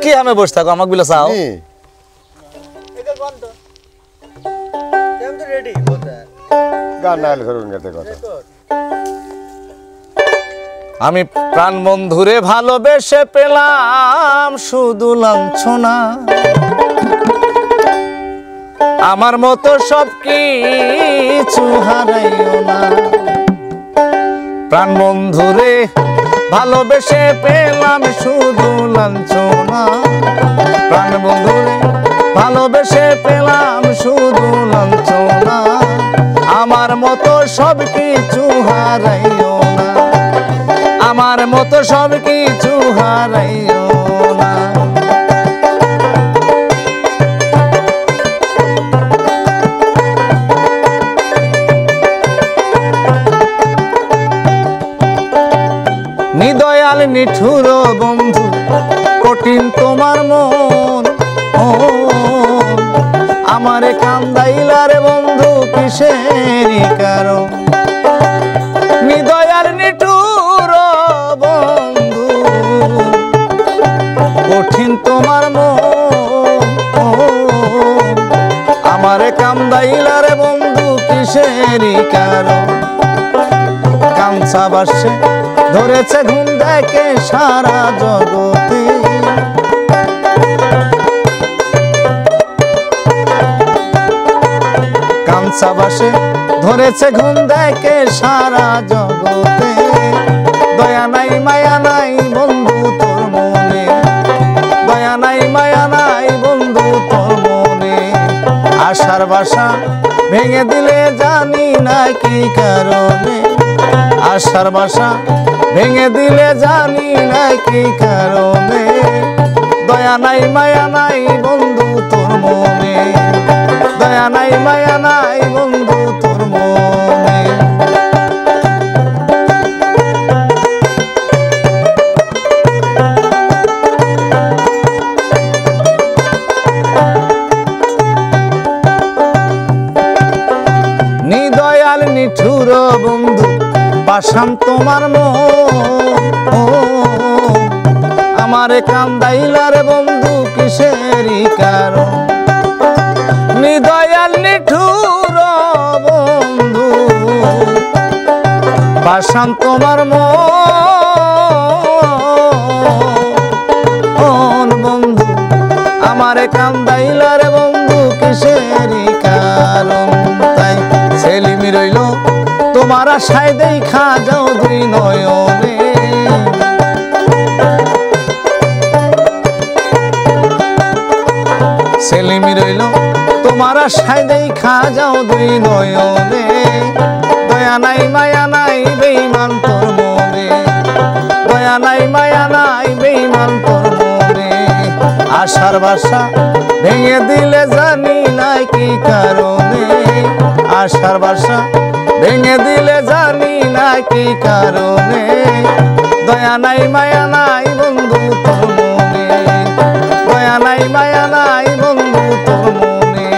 কি আমি বসে থাকো আমাকে বিলা চাও আমি প্রাণ বন্ধুরে ভালোবেসে পেলাম শুধু লাঞ্ছনা আমার মতো সব কিছু হারাইও না প্রাণ বন্ধুরে ভালোবেসে পেলাম শুধু লাঞ্ছনা প্রাণ বন্ধুরে ভালোবেসে পেলাম শুধু লাঞ্ছনা আমার মতো সব কিছু হারাইও না আমার মতো সব কিছু হারাইও না নিদয়াল নিঠুর বন্ধু কঠিন তোমার মন আমারে কান্দাইলার বন্ধু কিসেরই কারণ নিদয়াল নিঠুর বন্ধু কঠিন তোমার মন আমারে কান্দাইলার বন্ধু কিসেরই কারণ কাঞ্চা বাসে ধরেছে ঘুম দেখে সারা জগতে কাঞ্চা বাসে ধরেছে ঘুম দেখে সারা জগতে দয়া নাই মায়া নাই বন্ধু তোর মনে দয়া নাই মায়া নাই বন্ধু তোর মনে আশার বাসা ভেঙে দিলে জানি না কি কারণে আশার বাসা ভেঙে দিলে জানি না কি কারণে দয়া নাই মায়া নাই বন্ধু তোর মনে দয়া নাই মায়া নাই বন্ধু তোর মনে নিদয়াল নিঠুর বন্ধু পাশান তোমার আমারে কান্দাইলার বন্ধু কিসেরই কারণ নিদয়াল নিঠুর বন্ধু পাশান তোমার বন্ধু আমারে কান্দাইলার বন্ধু কিসেরই কারণ তাই ছেলিমি রইল তোমার আশায় দেখা যাও দুই নয়নে ছেলিমি রইল তোমার আশায় দেখা যাও দুই নয়নে দয়া নাই মায়া নাই বেঈমান তোর মনে দয়া নাই মায়া নাই বেঈমান তোর মনে আশার বাসা ভেঙে দিলে জানি না কি কারণে আশার বাসা ভেঙে দিলে জানি না কি কারণে দয়া নাই মায়া নাই বন্ধু তোর মনে দয়া নাই মায়া নাই বন্ধু তোর মনে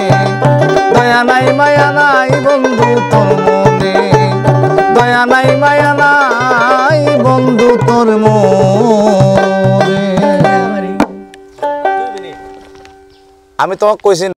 দয়া নাই মায়া নাই বন্ধু তোর মনে দয়া নাই মায়া নাই বন্ধু তোর মনে আমি তোমাকে কইছি